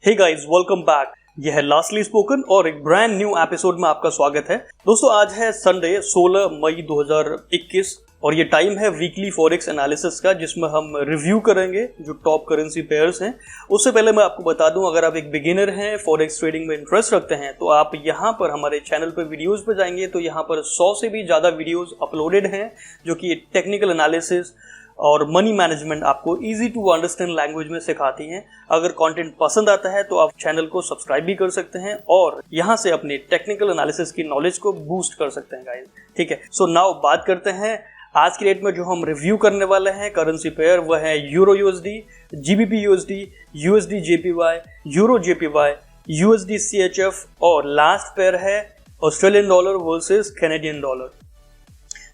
Hey guys, welcome back. यह है lastly spoken और एक ब्रांड न्यू एपिसोड में आपका स्वागत है। दोस्तों, आज है संडे 16 मई 2021 और ये टाइम है वीकली फॉरेक्स एनालिसिस का, जिसमें हम रिव्यू करेंगे जो टॉप करेंसी पेयर्स हैं। उससे पहले मैं आपको बता दूं, अगर आप एक बिगिनर हैं, फॉरेक्स ट्रेडिंग में इंटरेस्ट रखते हैं, तो आप यहाँ पर हमारे चैनल पर वीडियोस पे जाएंगे तो यहाँ पर 100 से भी ज़्यादा वीडियोस अपलोडेड हैं जो कि टेक्निकल एनालिसिस और मनी मैनेजमेंट आपको इजी टू अंडरस्टैंड लैंग्वेज में सिखाती हैं। अगर कंटेंट पसंद आता है तो आप चैनल को सब्सक्राइब भी कर सकते हैं और यहाँ से अपनी टेक्निकल एनालिसिस की नॉलेज को बूस्ट कर सकते हैं गाइस। ठीक है, सो नाउ बात करते हैं आज की डेट में जो हम रिव्यू करने वाले हैं करेंसी पेयर, वह है euro USD, GBP USD, USD JPY, euro JPY, USD CHF और लास्ट पेयर है Australian dollar versus Canadian dollar.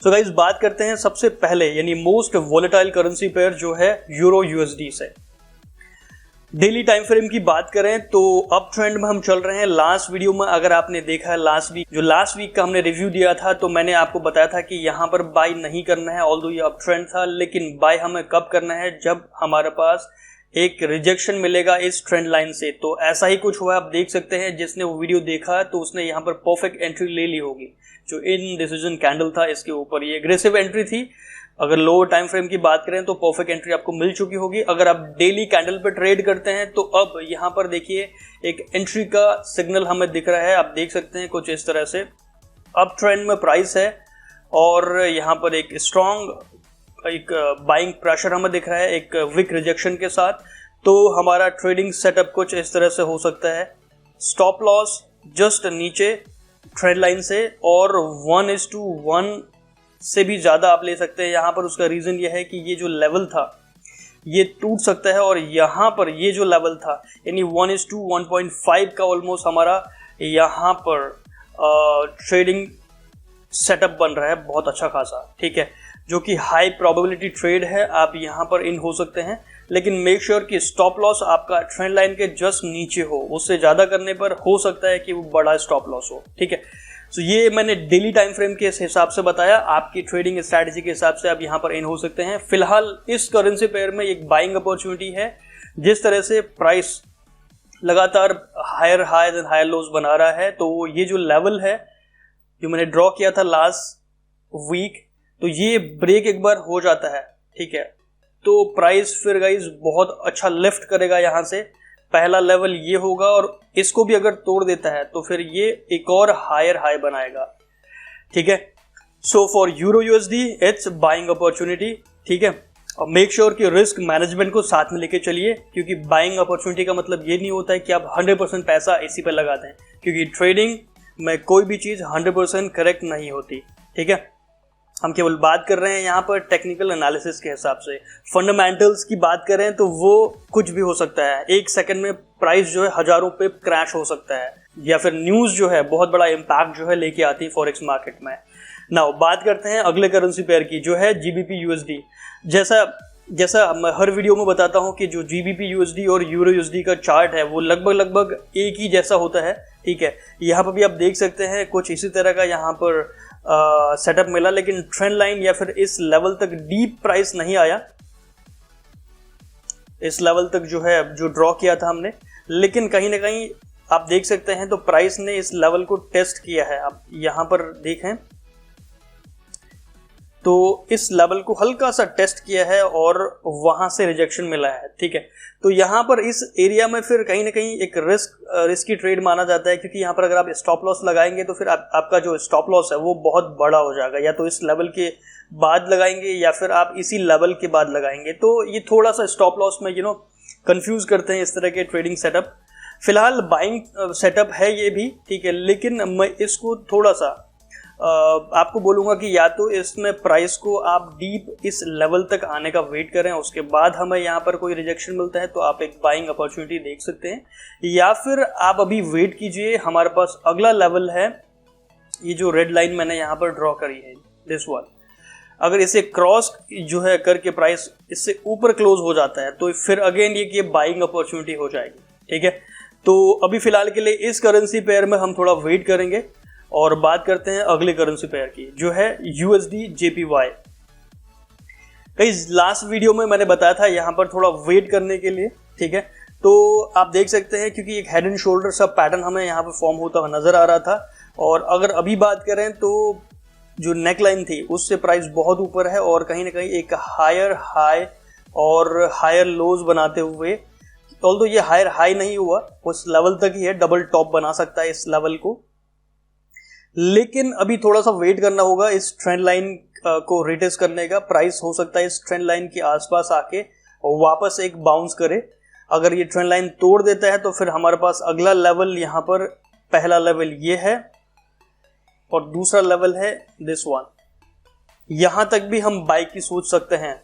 So guys, बात करते हैं सबसे पहले यानी मोस्ट वोलेटाइल करेंसी पेयर जो है यूरो यूएसडी से। डेली टाइम फ्रेम की बात करें तो अप ट्रेंड में हम चल रहे हैं। लास्ट वीडियो में अगर आपने देखा है, लास्ट वीक का हमने रिव्यू दिया था, तो मैंने आपको बताया था कि यहाँ पर बाय नहीं करना है, ऑल्दो ये अप ट्रेंड था, लेकिन बाय हमें कब करना है, जब हमारे पास एक रिजेक्शन मिलेगा इस ट्रेंड लाइन से। तो ऐसा ही कुछ हुआ, आप देख सकते हैं। जिसने वो वीडियो देखा तो उसने यहाँ पर परफेक्ट एंट्री ले ली होगी। जो इन डिसीजन कैंडल था इसके ऊपर, ये एग्रेसिव एंट्री थी। अगर लोअर टाइम फ्रेम की बात करें तो परफेक्ट एंट्री आपको मिल चुकी होगी। अगर आप डेली कैंडल पे ट्रेड करते हैं तो अब यहाँ पर देखिए एक एंट्री का सिग्नल हमें दिख रहा है। आप देख सकते हैं कुछ इस तरह से अप ट्रेंड में प्राइस है और यहाँ पर एक स्ट्रॉन्ग एक बाइंग प्रेशर हमें दिख रहा है एक विक रिजेक्शन के साथ। तो हमारा ट्रेडिंग सेटअप कुछ इस तरह से हो सकता है। स्टॉप लॉस जस्ट नीचे ट्रेंड लाइन से और 1:1 से भी ज़्यादा आप ले सकते हैं यहाँ पर। उसका रीज़न ये है कि ये जो लेवल था ये टूट सकता है और यहाँ पर ये जो लेवल था यानी 1:1.5 का ऑलमोस्ट हमारा यहाँ पर ट्रेडिंग सेटअप बन रहा है, बहुत अच्छा खासा। ठीक है, जो कि हाई प्रोबेबिलिटी ट्रेड है, आप यहाँ पर इन हो सकते हैं, लेकिन मेक श्योर कि स्टॉप लॉस आपका ट्रेंड लाइन के जस्ट नीचे हो। उससे ज़्यादा करने पर हो सकता है कि वो बड़ा स्टॉप लॉस हो। ठीक है, सो ये मैंने डेली टाइम फ्रेम के हिसाब से बताया। आपकी ट्रेडिंग स्ट्रैटेजी के हिसाब से आप यहाँ पर इन हो सकते हैं। फिलहाल इस करेंसी पेयर में एक बाइंग अपॉर्चुनिटी है। जिस तरह से प्राइस लगातार higher high and higher lows बना रहा है, तो ये जो लेवल है जो मैंने ड्रॉ किया था लास्ट वीक, तो ये ब्रेक एक बार हो जाता है। ठीक है, तो प्राइस फिर गाइस बहुत अच्छा लिफ्ट करेगा यहाँ से। पहला लेवल ये होगा और इसको भी अगर तोड़ देता है तो फिर ये एक और हायर हाई बनाएगा। ठीक है, so for euro USD it's buying opportunity. ठीक है, और मेक श्योर कि रिस्क मैनेजमेंट को साथ में लेके चलिए, क्योंकि बाइंग अपॉर्चुनिटी का मतलब ये नहीं होता है कि आप 100% पैसा इसी पे लगा दें, क्योंकि ट्रेडिंग में कोई भी चीज़ 100% करेक्ट नहीं होती। ठीक है, हम केवल बात कर रहे हैं यहाँ पर टेक्निकल एनालिसिस के हिसाब से। फंडामेंटल्स की बात करें तो वो कुछ भी हो सकता है। एक सेकंड में प्राइस जो है हजारों पे क्रैश हो सकता है, या फिर न्यूज़ जो है बहुत बड़ा इम्पैक्ट जो है लेके आती है फॉरेक्स मार्केट में। नाउ बात करते हैं अगले करेंसी पेयर की, जो है जीबीपी यूएसडी। जैसा मैं हर वीडियो में बताता हूँ कि जो जीबीपी यूएसडी और यूरो यूएसडी का चार्ट है वो लगभग एक ही जैसा होता है। ठीक है, यहाँ पर भी आप देख सकते हैं कुछ इसी तरह का यहाँ पर सेटअप मिला, लेकिन ट्रेंड लाइन या फिर इस लेवल तक डीप प्राइस नहीं आया। इस लेवल तक जो है जो ड्रॉ किया था हमने, लेकिन कहीं ना कहीं आप देख सकते हैं तो प्राइस ने इस लेवल को टेस्ट किया है। आप यहाँ पर देखें तो इस लेवल को हल्का सा टेस्ट किया है और वहां से रिजेक्शन मिला है। ठीक है, तो यहाँ पर इस एरिया में फिर कहीं ना कहीं एक रिस्की ट्रेड माना जाता है, क्योंकि यहाँ पर अगर आप स्टॉप लॉस लगाएंगे तो फिर आपका जो स्टॉप लॉस है वो बहुत बड़ा हो जाएगा। या तो इस लेवल के बाद लगाएंगे या फिर आप इसी लेवल के बाद लगाएंगे। तो ये थोड़ा सा स्टॉप लॉस में कंफ्यूज करते हैं इस तरह के ट्रेडिंग सेटअप। फिलहाल बाइंग सेटअप है ये भी। ठीक है, लेकिन मैं इसको थोड़ा सा आपको बोलूँगा कि या तो इसमें प्राइस को आप डीप इस लेवल तक आने का वेट करें, उसके बाद हमें यहाँ पर कोई रिजेक्शन मिलता है तो आप एक बाइंग अपॉर्चुनिटी देख सकते हैं, या फिर आप अभी वेट कीजिए। हमारे पास अगला लेवल है ये जो रेड लाइन मैंने यहाँ पर ड्रॉ करी है, दिस वन। अगर इसे क्रॉस जो है करके प्राइस इससे ऊपर क्लोज हो जाता है तो फिर अगेन ये बाइंग अपॉर्चुनिटी हो जाएगी। ठीक है, तो अभी फिलहाल के लिए इस करेंसी पेयर में हम थोड़ा वेट करेंगे और बात करते हैं अगले करेंसी पेयर की, जो है यूएसडी जेपीवाई। कई लास्ट वीडियो में मैंने बताया था यहाँ पर थोड़ा वेट करने के लिए। ठीक है, तो आप देख सकते हैं क्योंकि एक हेड एंड शोल्डर सा पैटर्न हमें यहाँ पे फॉर्म होता हुआ नज़र आ रहा था। और अगर अभी बात करें तो जो नेक लाइन थी उससे प्राइस बहुत ऊपर है और कहीं ना कहीं एक हायर हाई और हायर लोज बनाते हुए, ऑल्दो ये हायर हाई नहीं हुआ, उस लेवल तक ही है, डबल टॉप बना सकता है इस लेवल को। लेकिन अभी थोड़ा सा वेट करना होगा इस ट्रेंड लाइन को रिटेस्ट करने का। प्राइस हो सकता है इस ट्रेंड लाइन के आसपास आके वापस एक बाउंस करे। अगर ये ट्रेंड लाइन तोड़ देता है तो फिर हमारे पास अगला लेवल यहाँ पर, पहला लेवल ये है और दूसरा लेवल है दिस वन। यहां तक भी हम बाई की सोच सकते हैं,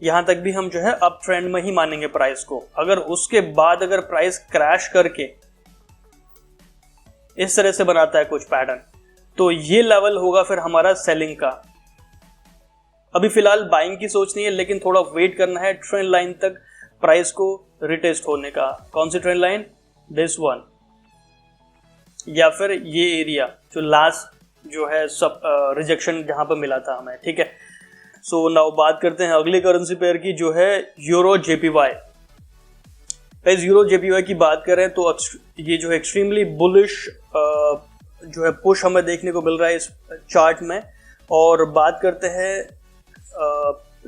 यहां तक भी हम जो है अप ट्रेंड में ही मानेंगे प्राइस को। अगर उसके बाद अगर प्राइस क्रैश करके इस तरह से बनाता है कुछ पैटर्न, तो ये लेवल होगा फिर हमारा सेलिंग का। अभी फिलहाल बाइंग की सोच नहीं है, लेकिन थोड़ा वेट करना है ट्रेंड लाइन तक प्राइस को रिटेस्ट होने का। कौन सी ट्रेंड लाइन? दिस वन, या फिर ये एरिया जो लास्ट जो है सब रिजेक्शन जहां पर मिला था हमें, ठीक है। सो नाउ बात करते हैं अगले करेंसी पेयर की जो है यूरो जेपीवाई। इस यूरो जेपीवाई की बात करें तो ये जो है एक्सट्रीमली बुलिश जो है पुश हमें देखने को मिल रहा है इस चार्ट में। और बात करते हैं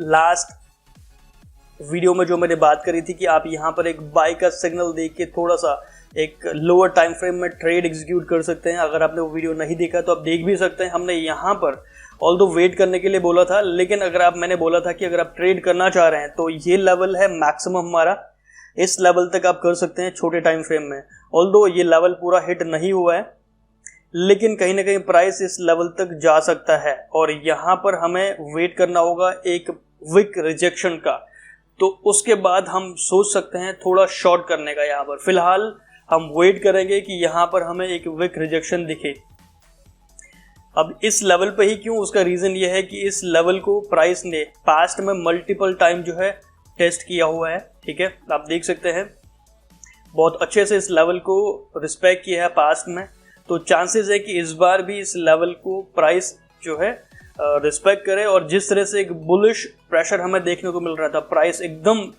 लास्ट वीडियो में जो मैंने बात करी थी कि आप यहाँ पर एक बाई का सिग्नल देख के थोड़ा सा एक लोअर टाइम फ्रेम में ट्रेड एग्जीक्यूट कर सकते हैं। अगर आपने वो वीडियो नहीं देखा तो आप देख भी सकते हैं। हमने यहाँ पर ऑल्दो वेट करने के लिए बोला था, लेकिन मैंने बोला था कि अगर आप ट्रेड करना चाह रहे हैं तो ये लेवल है मैक्सिमम हमारा, इस लेवल तक आप कर सकते हैं छोटे टाइम फ्रेम में। ऑल्दो ये लेवल पूरा हिट नहीं हुआ है, लेकिन कहीं ना कहीं प्राइस इस लेवल तक जा सकता है और यहाँ पर हमें वेट करना होगा एक विक रिजेक्शन का। तो उसके बाद हम सोच सकते हैं थोड़ा शॉर्ट करने का। यहाँ पर फिलहाल हम वेट करेंगे कि यहाँ पर हमें एक विक रिजेक्शन दिखे। अब इस लेवल पे ही क्यों, उसका रीजन ये है कि इस लेवल को प्राइस ने पास्ट में मल्टीपल टाइम जो है टेस्ट किया हुआ है, ठीक है। आप देख सकते हैं बहुत अच्छे से इस लेवल को रिस्पेक्ट किया है पास्ट में। तो चांसेस है कि इस बार भी इस लेवल को प्राइस जो है रिस्पेक्ट करे। और जिस तरह से एक बुलिश प्रेशर हमें देखने को मिल रहा था, प्राइस एकदम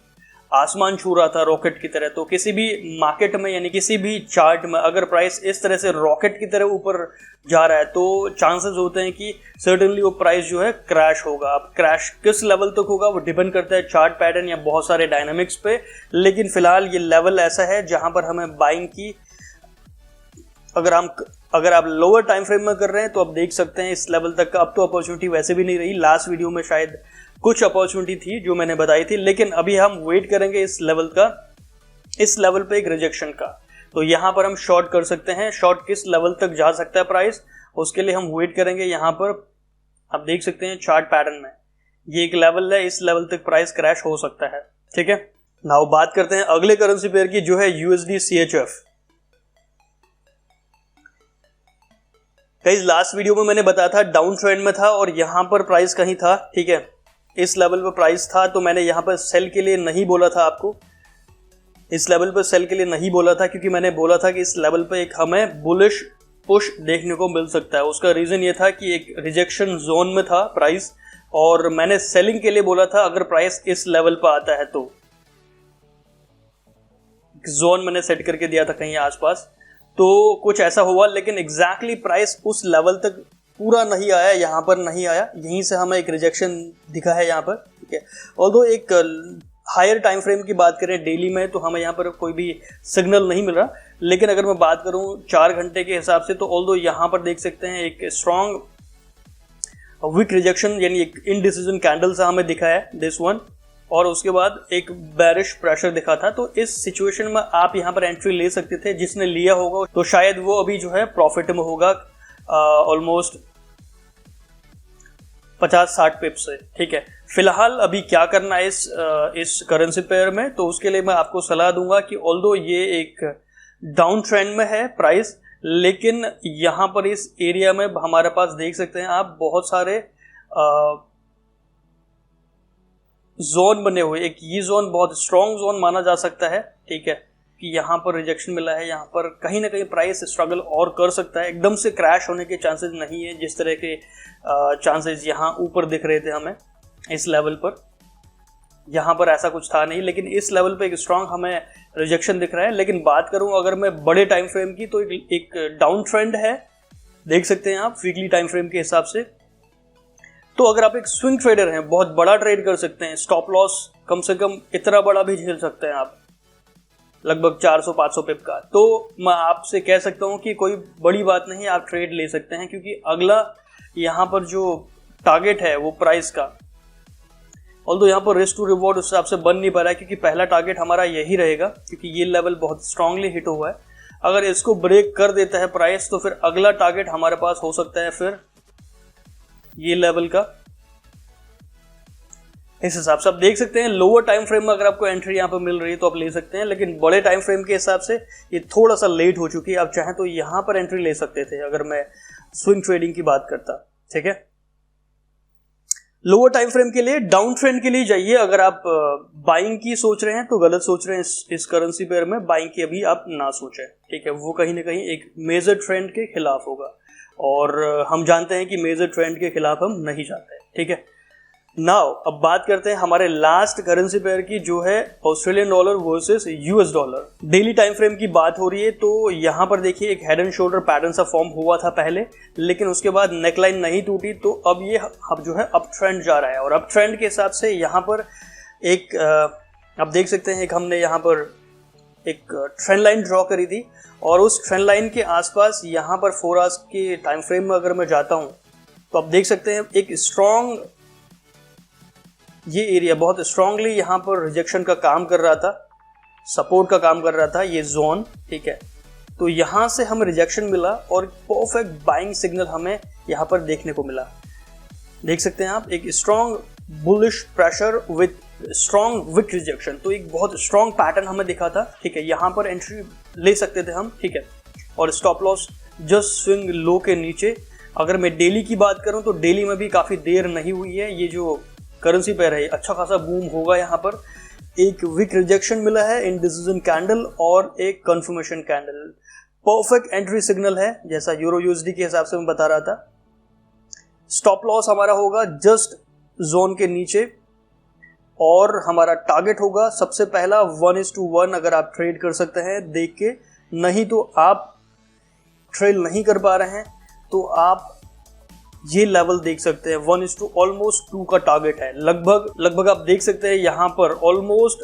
आसमान छू रहा था रॉकेट की तरह, तो किसी भी मार्केट में यानी किसी भी चार्ट में अगर प्राइस इस तरह से रॉकेट की तरह ऊपर जा रहा है तो चांसेस होते हैं कि सर्टेनली वो प्राइस जो है क्रैश होगा। अब क्रैश किस लेवल तक होगा वो डिपेंड करता है चार्ट पैटर्न या बहुत सारे डायनामिक्स पे, लेकिन फिलहाल ये लेवल ऐसा है जहां पर हमें बाइंग की, अगर आप लोअर टाइम फ्रेम में कर रहे हैं तो आप देख सकते हैं इस लेवल तक का। अब तो अपॉर्चुनिटी वैसे भी नहीं रही, लास्ट वीडियो में शायद कुछ अपॉर्चुनिटी थी जो मैंने बताई थी, लेकिन अभी हम वेट करेंगे इस लेवल का, इस लेवल पे एक रिजेक्शन का। तो यहाँ पर हम शॉर्ट कर सकते हैं। शॉर्ट किस लेवल तक जा सकता है प्राइस, उसके लिए हम वेट करेंगे। यहाँ पर आप देख सकते हैं चार्ट पैटर्न में ये एक लेवल है, इस लेवल तक प्राइस क्रैश हो सकता है, ठीक है। नाउ बात करते हैं अगले करेंसी पेयर की जो है USD CHF। Guys last video में मैंने बताया था डाउन ट्रेंड में था और यहाँ पर प्राइस कहीं था, ठीक है, इस लेवल पर प्राइस था। तो मैंने यहाँ पर सेल के लिए नहीं बोला था आपको, इस लेवल पर सेल के लिए नहीं बोला था, क्योंकि मैंने बोला था कि इस लेवल पर एक हमें बुलिश पुश देखने को मिल सकता है। उसका रीजन ये था कि एक रिजेक्शन जोन में था प्राइस और मैंने सेलिंग के लिए बोला था अगर प्राइस इस लेवल पर आता है तो। जोन मैंने सेट करके दिया था कहीं आसपास, तो कुछ ऐसा हुआ, लेकिन एग्जैक्टली प्राइस उस लेवल तक पूरा नहीं आया, यहाँ पर नहीं आया। यहीं से हमें एक रिजेक्शन दिखा है यहाँ पर, ठीक है। ऑल्दो एक हायर टाइम फ्रेम की बात करें डेली में तो हमें यहाँ पर कोई भी सिग्नल नहीं मिल रहा, लेकिन अगर मैं बात करूँ 4 घंटे के हिसाब से तो ऑल्दो यहाँ पर देख सकते हैं एक स्ट्रॉन्ग विक रिजेक्शन यानी एक इनडिसीजन कैंडल सा हमें दिखा है दिस वन, और उसके बाद एक बेरिश प्रेशर दिखा था। तो इस सिचुएशन में आप यहाँ पर एंट्री ले सकते थे, जिसने लिया होगा तो शायद वो अभी जो है प्रॉफिट में होगा ऑलमोस्ट 50-60 पिप्स से, ठीक है। फिलहाल अभी क्या करना है इस करेंसी पेयर में, तो उसके लिए मैं आपको सलाह दूंगा कि ऑल्दो ये एक डाउन ट्रेंड में है प्राइस, लेकिन यहाँ पर इस एरिया में हमारे पास देख सकते हैं आप बहुत सारे जोन बने हुए। एक ये जोन बहुत स्ट्रॉन्ग जोन माना जा सकता है, ठीक है, कि यहाँ पर रिजेक्शन मिला है, यहाँ पर कहीं ना कहीं प्राइस स्ट्रगल और कर सकता है। एकदम से क्रैश होने के चांसेस नहीं है जिस तरह के चांसेस यहाँ ऊपर दिख रहे थे हमें इस लेवल पर, यहाँ पर ऐसा कुछ था नहीं। लेकिन इस लेवल पे एक स्ट्रॉन्ग हमें रिजेक्शन दिख रहा है। लेकिन बात करूं अगर मैं बड़े टाइम फ्रेम की, तो एक डाउन ट्रेंड है, देख सकते हैं आप वीकली टाइम फ्रेम के हिसाब से। तो अगर आप एक स्विंग ट्रेडर हैं, बहुत बड़ा ट्रेड कर सकते हैं, स्टॉप लॉस कम से कम इतना बड़ा भी झेल सकते हैं आप, लगभग 400-500 पिप का, तो मैं आपसे कह सकता हूं कि कोई बड़ी बात नहीं, आप ट्रेड ले सकते हैं। क्योंकि अगला यहाँ पर जो टारगेट है वो प्राइस का, ऑल्दो यहाँ पर रिस्क टू रिवॉर्ड उस हिसाब से बन नहीं पा रहा है, क्योंकि पहला टारगेट हमारा यही रहेगा, क्योंकि ये लेवल बहुत स्ट्रांगली हिट हुआ है। अगर इसको ब्रेक कर देता है प्राइस, तो फिर अगला टारगेट हमारे पास हो सकता है फिर ये लेवल का। इस हिसाब से आप देख सकते हैं लोअर टाइम फ्रेम में अगर आपको एंट्री यहाँ पर मिल रही है तो आप ले सकते हैं, लेकिन बड़े टाइम फ्रेम के हिसाब से ये थोड़ा सा लेट हो चुकी है। आप चाहें तो यहाँ पर एंट्री ले सकते थे अगर मैं स्विंग ट्रेडिंग की बात करता, ठीक है। लोअर टाइम फ्रेम के लिए, डाउन ट्रेंड के लिए जाइए। अगर आप बाइंग की सोच रहे हैं तो गलत सोच रहे हैं, इस करेंसी पेयर में बाइंग की अभी आप ना सोचें, ठीक है। वो कहीं ना कहीं एक मेजर ट्रेंड के खिलाफ होगा, और हम जानते हैं कि मेजर ट्रेंड के खिलाफ हम नहीं जाते, ठीक है। नाउ अब बात करते हैं हमारे लास्ट करेंसी पेयर की, जो है Australian dollar versus US dollar. Daily time frame की बात हो रही है, तो यहाँ पर देखिए एक हेड एंड शोल्डर पैटर्न सा फॉर्म हुआ था पहले, लेकिन उसके बाद नेकलाइन नहीं टूटी, तो अब ये अब जो है अप ट्रेंड जा रहा है। और अप ट्रेंड के हिसाब से यहाँ पर एक आप देख सकते हैं, एक हमने यहाँ पर एक ट्रेंड लाइन ड्रॉ करी थी, और उस ट्रेंड लाइन के आसपास यहाँ पर 4 आवर्स के टाइम फ्रेम में अगर मैं जाता हूँ तो आप देख सकते हैं एक स्ट्रॉन्ग, ये एरिया बहुत स्ट्रांगली यहाँ पर रिजेक्शन का काम कर रहा था, सपोर्ट का काम कर रहा था, ये जोन, ठीक है। तो यहाँ से हमें रिजेक्शन मिला और परफेक्ट बाइंग सिग्नल हमें यहाँ पर देखने को मिला। देख सकते हैं आप एक strong bullish pressure with strong wick rejection, तो एक बहुत स्ट्रॉन्ग पैटर्न हमें दिखा था, ठीक है। यहाँ पर एंट्री ले सकते थे हम, ठीक है। और stop loss just swing low के नीचे। अगर मैं डेली की बात करूँ तो डेली में भी काफ़ी देर नहीं हुई है, ये जो करेंसी पेयर है अच्छा खासा बूम होगा। यहाँ पर एक विक रिजेक्शन मिला है, इनडिसीजन कैंडल और एक confirmation candle, perfect entry signal है, जैसा यूरो यूएसडी के हिसाब से मैं बता रहा था। स्टॉप लॉस हमारा होगा जस्ट जोन के नीचे, और हमारा टारगेट होगा सबसे पहला 1:1। अगर आप ट्रेड कर सकते हैं देख के, नहीं तो आप ट्रेड नहीं कर पा रहे हैं तो आप ये लेवल देख सकते हैं, 1:2 का टारगेट है। लगभग आप देख सकते हैं यहाँ पर ऑलमोस्ट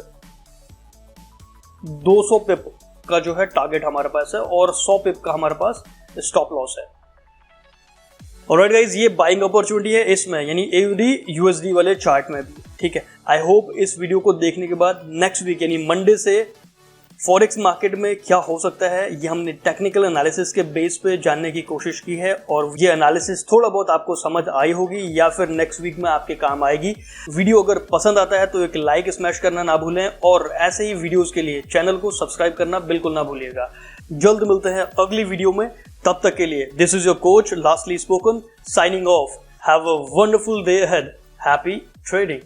200 पिप का जो है टारगेट हमारे पास है, और 100 पिप का हमारे पास स्टॉप लॉस है। ऑलराइट गाइस, ये बाइंग अपॉर्चुनिटी है इसमें, यानी AUD USD वाले चार्ट में भी, ठीक है। आई होप इस वीडियो को देखने के बाद नेक्स्ट वीक यानी मंडे से फॉरेक्स मार्केट में क्या हो सकता है, ये हमने टेक्निकल एनालिसिस के बेस पे जानने की कोशिश की है, और ये एनालिसिस थोड़ा बहुत आपको समझ आई होगी या फिर नेक्स्ट वीक में आपके काम आएगी। वीडियो अगर पसंद आता है तो एक लाइक स्मैश करना ना भूलें, और ऐसे ही वीडियोस के लिए चैनल को सब्सक्राइब करना बिल्कुल ना भूलिएगा। जल्द मिलते हैं अगली वीडियो में, तब तक के लिए this is your coach lastly spoken signing off. Have a wonderful day ahead. Happy trading.